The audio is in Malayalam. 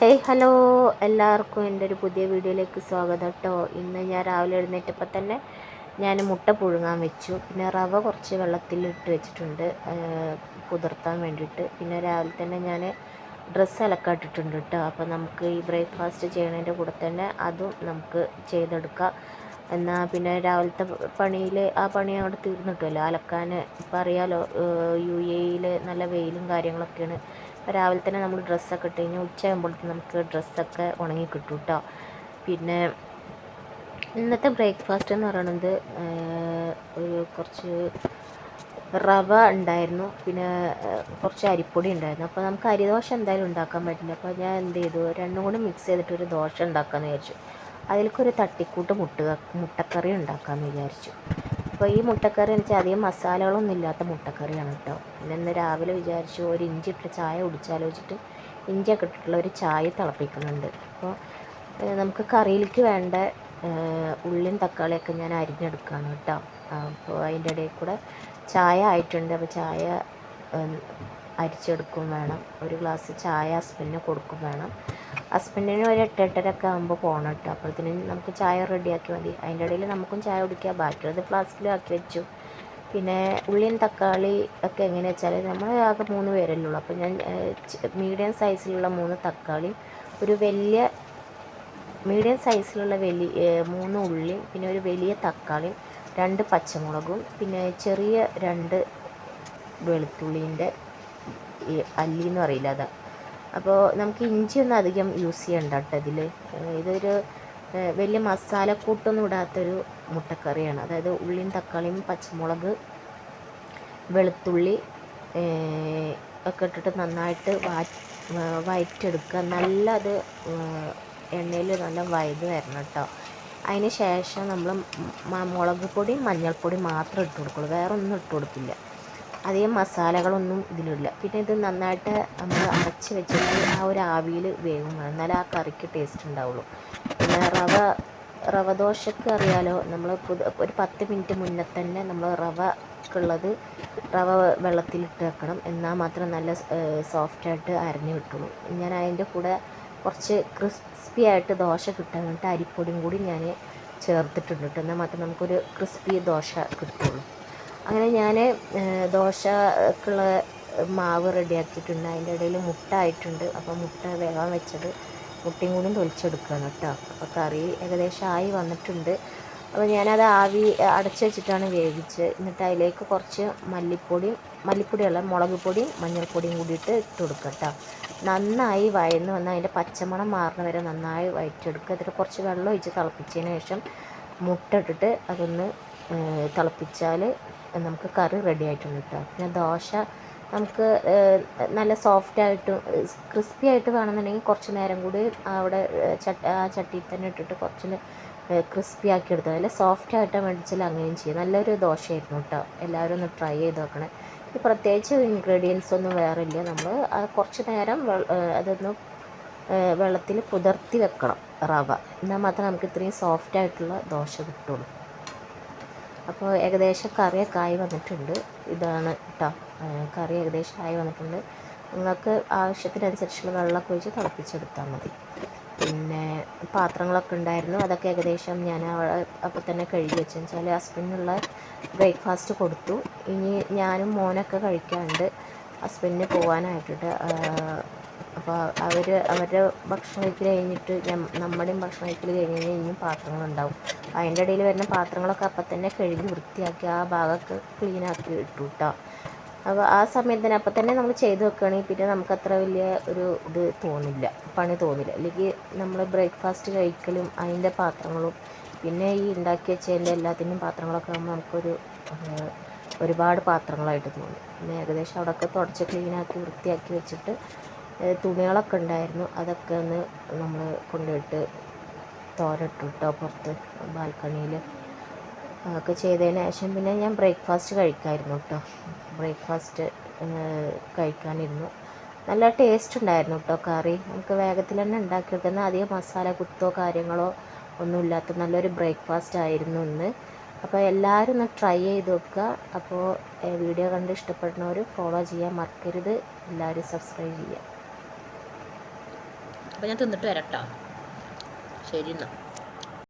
ഹലോ, എല്ലാവർക്കും എൻ്റെ ഒരു പുതിയ വീഡിയോയിലേക്ക് സ്വാഗതം കേട്ടോ. ഇന്ന് ഞാൻ രാവിലെ എഴുന്നേറ്റപ്പോൾ തന്നെ ഞാൻ മുട്ട പുഴുങ്ങാൻ വെച്ചു. പിന്നെ റവ കുറച്ച് വെള്ളത്തിലിട്ട് വെച്ചിട്ടുണ്ട് കുതിർത്താൻ വേണ്ടിയിട്ട്. പിന്നെ രാവിലെ തന്നെ ഞാൻ ഡ്രസ്സ് അലക്കാട്ടിട്ടുണ്ട് കേട്ടോ. അപ്പോൾ നമുക്ക് ഈ ബ്രേക്ക്ഫാസ്റ്റ് ചെയ്യണതിൻ്റെ കൂടെ തന്നെ അതും നമുക്ക് ചെയ്തെടുക്കാം. എന്നാൽ പിന്നെ രാവിലത്തെ പണിയിൽ ആ പണി അവിടെ തീർന്നിട്ടുമല്ലോ. അലക്കാൻ ഇപ്പോൾ അറിയാലോ, UAE നല്ല വെയിലും കാര്യങ്ങളൊക്കെയാണ്. രാവിലെ തന്നെ നമ്മൾ ഡ്രസ്സൊക്കെ ഇട്ട് കഴിഞ്ഞാൽ ഉച്ചയാകുമ്പോഴത്തേക്കും നമുക്ക് ഡ്രസ്സൊക്കെ ഉണങ്ങി കിട്ടും കേട്ടോ. പിന്നെ ഇന്നത്തെ ബ്രേക്ക്ഫാസ്റ്റ് എന്ന് പറയുന്നത് കുറച്ച് റവ ഉണ്ടായിരുന്നു, പിന്നെ കുറച്ച് അരിപ്പൊടി ഉണ്ടായിരുന്നു. അപ്പോൾ നമുക്ക് അരിദോശ എന്തായാലും ഉണ്ടാക്കാൻ പറ്റില്ല. അപ്പോൾ ഞാൻ എന്ത് ചെയ്തു, രണ്ടും കൂടി മിക്സ് ചെയ്തിട്ടൊരു ദോശ ഉണ്ടാക്കാമെന്ന് വിചാരിച്ചു. അതിലേക്കൊരു തട്ടിക്കൂട്ട് മുട്ടക്കറി ഉണ്ടാക്കാമെന്ന് വിചാരിച്ചു. അപ്പോൾ ഈ മുട്ടക്കറി എന്ന് വെച്ചാൽ അധികം മസാലകളൊന്നും ഇല്ലാത്ത മുട്ടക്കറിയാണ് കേട്ടോ. പിന്നെ ഇന്ന് രാവിലെ വിചാരിച്ചു ഒരു ഇഞ്ചി ഇട്ട് ചായ കുടിച്ചാലോചിച്ചിട്ട് ഇഞ്ചിയൊക്കെ ഇട്ടിട്ടുള്ള ഒരു ചായ തിളപ്പിക്കുന്നുണ്ട്. അപ്പോൾ നമുക്ക് കറിയിലേക്ക് വേണ്ട ഉള്ളിയും തക്കാളിയൊക്കെ ഞാൻ അരിഞ്ഞെടുക്കുകയാണ് കേട്ടോ. അപ്പോൾ അതിൻ്റെ ഇടയിൽ കൂടെ ചായ ആയിട്ടുണ്ട്. അപ്പോൾ ചായ അരിച്ചെടുക്കും വേണം. ഒരു ഗ്ലാസ് ചായ ഹസ്ബൻഡിന് കൊടുക്കും വേണം. ഹസ്ബൻഡിന് ഒരു 8-8:30 ആകുമ്പോൾ പോകണം കേട്ടോ. അപ്പോഴത്തേനും നമുക്ക് ചായ റെഡിയാക്കി മതി. അതിൻ്റെ ഇടയിൽ നമുക്കും ചായ കുടിക്കാം. ബാക്കിയുള്ളത് ഫ്ലാസ്കിലും ആക്കി വെച്ചു. പിന്നെ ഉള്ളിയും തക്കാളി ഒക്കെ എങ്ങനെയാ വെച്ചാൽ നമ്മൾ ആകെ 3 പേരല്ലേ ഉള്ളൂ. അപ്പോൾ ഞാൻ മീഡിയം സൈസിലുള്ള 3 തക്കാളിയും ഒരു മീഡിയം സൈസിലുള്ള 3 ഉള്ളിയും പിന്നെ ഒരു വലിയ തക്കാളിയും 2 പച്ചമുളകും പിന്നെ ചെറിയ 2 വെളുത്തുള്ളീൻ്റെ അല്ലിന്ന് പറയില്ല, അതാ. അപ്പോൾ നമുക്ക് ഇഞ്ചിയൊന്നും അധികം യൂസ് ചെയ്യണ്ട കേട്ടോ ഇതിൽ. ഇതൊരു വലിയ മസാലക്കൂട്ടൊന്നും ഇടാത്തൊരു മുട്ടക്കറിയാണ്. അതായത് ഉള്ളിയും തക്കാളിയും പച്ചമുളക് വെളുത്തുള്ളി ഒക്കെ ഇട്ടിട്ട് നന്നായിട്ട് വഴറ്റെടുക്കുക. നല്ല അത് എണ്ണയിൽ നല്ല വഴത് വരണം കേട്ടോ. അതിന് ശേഷം നമ്മൾ മുളക് പൊടിയും മഞ്ഞൾപ്പൊടിയും മാത്രം ഇട്ട് കൊടുക്കുള്ളൂ, വേറെ ഒന്നും ഇട്ട് കൊടുക്കില്ല. അധികം മസാലകളൊന്നും ഇതിലില്ല. പിന്നെ ഇത് നന്നായിട്ട് നമ്മൾ അടച്ച് വെച്ചിട്ട് ആ ഒരു ആവിയിൽ വേവും വേണം, എന്നാലേ ആ കറിക്ക് ടേസ്റ്റ് ഉണ്ടാവുള്ളൂ. പിന്നെ റവ ദോശക്ക് അറിയാലോ, നമ്മൾ ഒരു 10 മിനിറ്റ് മുന്നേ തന്നെ നമ്മൾ റവക്കുള്ളത് റവ വെള്ളത്തിലിട്ട് വെക്കണം. എന്നാൽ മാത്രം നല്ല സോഫ്റ്റായിട്ട് അരഞ്ഞ് കിട്ടുള്ളൂ. ഞാൻ അതിൻ്റെ കൂടെ കുറച്ച് ക്രിസ്പി ആയിട്ട് ദോശ കിട്ടാൻ വേണ്ടിയിട്ട് അരിപ്പൊടിയും കൂടി ഞാൻ ചേർത്തിട്ടുണ്ട് കേട്ടോ. എന്നാൽ മാത്രം നമുക്കൊരു ക്രിസ്പി ദോശ കിട്ടുള്ളൂ. അങ്ങനെ ഞാൻ ദോശക്കുള്ള മാവ് റെഡിയാക്കിയിട്ടുണ്ട്. അതിൻ്റെ ഇടയിൽ മുട്ട ആയിട്ടുണ്ട്. അപ്പോൾ മുട്ട വേകാൻ വെച്ചത് മുട്ടയും കൂടി തൊലിച്ചെടുക്കുകയാണ് കേട്ടോ. അപ്പോൾ കറി ഏകദേശം ആയി വന്നിട്ടുണ്ട്. അപ്പോൾ ഞാനത് ആവി അടച്ചു വെച്ചിട്ടാണ് വേവിച്ച്. എന്നിട്ട് അതിലേക്ക് കുറച്ച് മല്ലിപ്പൊടിയല്ല മുളക് പൊടിയും മഞ്ഞൾപ്പൊടിയും കൂടിയിട്ട് ഇട്ട് കൊടുക്കുക കേട്ടോ. നന്നായി വഴന്ന് വന്ന് അതിൻ്റെ പച്ചമണം മാറുന്ന വരെ നന്നായി വഴറ്റിയെടുക്കുക. എന്നിട്ട് കുറച്ച് വെള്ളം ഒഴിച്ച് തിളപ്പിച്ചതിന് ശേഷം മുട്ട ഇട്ടിട്ട് അതൊന്ന് തിളപ്പിച്ചാൽ നമുക്ക് കറി റെഡി ആയിട്ടുണ്ട് കേട്ടോ. പിന്നെ ദോശ നമുക്ക് നല്ല സോഫ്റ്റായിട്ട് ക്രിസ്പി ആയിട്ട് വേണമെന്നുണ്ടെങ്കിൽ കുറച്ച് നേരം കൂടി അവിടെ ആ ചട്ടിയിൽ തന്നെ ഇട്ടിട്ട് കുറച്ച് ക്രിസ്പി ആക്കി എടുത്തത്. അല്ല സോഫ്റ്റായിട്ട് മേടിച്ചാൽ അങ്ങനെയും ചെയ്യും. നല്ലൊരു ദോശയായിരുന്നു കേട്ടോ. എല്ലാവരും ഒന്ന് ട്രൈ ചെയ്ത് നോക്കണേ. ഇത് പ്രത്യേകിച്ച് ഇൻഗ്രീഡിയൻസ് ഒന്നും വേറെ ഇല്ല. നമ്മൾ കുറച്ച് നേരം അതൊന്ന് വെള്ളത്തിൽ കുതിർത്തി വെക്കണം റവ, എന്നാൽ മാത്രമേ നമുക്ക് ഇത്രയും സോഫ്റ്റായിട്ടുള്ള ദോശ കിട്ടുള്ളൂ. അപ്പോൾ ഏകദേശം കറിയൊക്കെ ആയി വന്നിട്ടുണ്ട്. ഇതാണ് കേട്ടോ, കറി ഏകദേശം ആയി വന്നിട്ടുണ്ട്. നിങ്ങൾക്ക് ആവശ്യത്തിനനുസരിച്ചുള്ള വെള്ളമൊക്കെ ഒഴിച്ച് തിളപ്പിച്ചെടുത്താൽ മതി. പിന്നെ പാത്രങ്ങളൊക്കെ ഉണ്ടായിരുന്നു, അതൊക്കെ ഏകദേശം ഞാൻ അപ്പോൾ തന്നെ കഴുകി വെച്ചെന്ന് വെച്ചാൽ ഹസ്ബൻഡിനുള്ള ബ്രേക്ക്ഫാസ്റ്റ് കൊടുത്തു. ഇനി ഞാനും മോനൊക്കെ കഴിക്കാനുണ്ട്. ഹസ്ബൻഡിന് പോകാനായിട്ടുണ്ട്. അപ്പോൾ അവരുടെ ഭക്ഷണം കഴിക്കൽ കഴിഞ്ഞിട്ട് നമ്മുടെയും ഭക്ഷണം കഴിക്കൽ കഴിഞ്ഞ് കഴിഞ്ഞാൽ ഇനിയും പാത്രങ്ങളുണ്ടാവും. അതിൻ്റെ ഇടയിൽ വരുന്ന പാത്രങ്ങളൊക്കെ അപ്പം തന്നെ കഴുകി വൃത്തിയാക്കി ആ ഭാഗമൊക്കെ ക്ലീനാക്കി ഇട്ടു കേട്ടോ. അപ്പോൾ ആ സമയത്തിന് അപ്പം തന്നെ നമ്മൾ ചെയ്ത് വെക്കുകയാണെങ്കിൽ പിന്നെ നമുക്ക് അത്ര വലിയ ഒരു പണി തോന്നില്ല. അല്ലെങ്കിൽ നമ്മൾ ബ്രേക്ക്ഫാസ്റ്റ് കഴിക്കലും അതിൻ്റെ പാത്രങ്ങളും പിന്നെ ഈ ഉണ്ടാക്കി വെച്ചതിൻ്റെ എല്ലാത്തിൻ്റെയും പാത്രങ്ങളൊക്കെ ആകുമ്പോൾ നമുക്കൊരു ഒരുപാട് പാത്രങ്ങളായിട്ട് തോന്നും. പിന്നെ ഏകദേശം അവിടെയൊക്കെ തുടച്ച് ക്ലീനാക്കി വൃത്തിയാക്കി വെച്ചിട്ട് തുണികളൊക്കെ ഉണ്ടായിരുന്നു, അതൊക്കെ ഒന്ന് നമ്മൾ കൊണ്ടുപോയിട്ട് തോരട്ടു കേട്ടോ പുറത്ത് ബാൽക്കണിയിൽ. അതൊക്കെ ചെയ്തതിന് ശേഷം പിന്നെ ഞാൻ ബ്രേക്ക്ഫാസ്റ്റ് കഴിക്കാമായിരുന്നു കേട്ടോ. ബ്രേക്ക്ഫാസ്റ്റ് കഴിക്കാനിരുന്നു. നല്ല ടേസ്റ്റ് ഉണ്ടായിരുന്നു കേട്ടോ കറി. നമുക്ക് വേഗത്തിൽ തന്നെ ഉണ്ടാക്കിയെടുക്കുന്ന അധികം മസാല കുത്തോ കാര്യങ്ങളോ ഒന്നുമില്ലാത്ത നല്ലൊരു ബ്രേക്ക്ഫാസ്റ്റ് ആയിരുന്നു ഇന്ന്. അപ്പോൾ എല്ലാവരും ഒന്ന് ട്രൈ ചെയ്ത് നോക്കുക. അപ്പോൾ വീഡിയോ കണ്ട് ഇഷ്ടപ്പെടുന്നവർ ഫോളോ ചെയ്യാൻ മറക്കരുത്. എല്ലാവരും സബ്സ്ക്രൈബ് ചെയ്യുക. അപ്പോൾ ഞാൻ തിന്നിട്ട് വരാം കേട്ടോ. ശരി എന്നാൽ.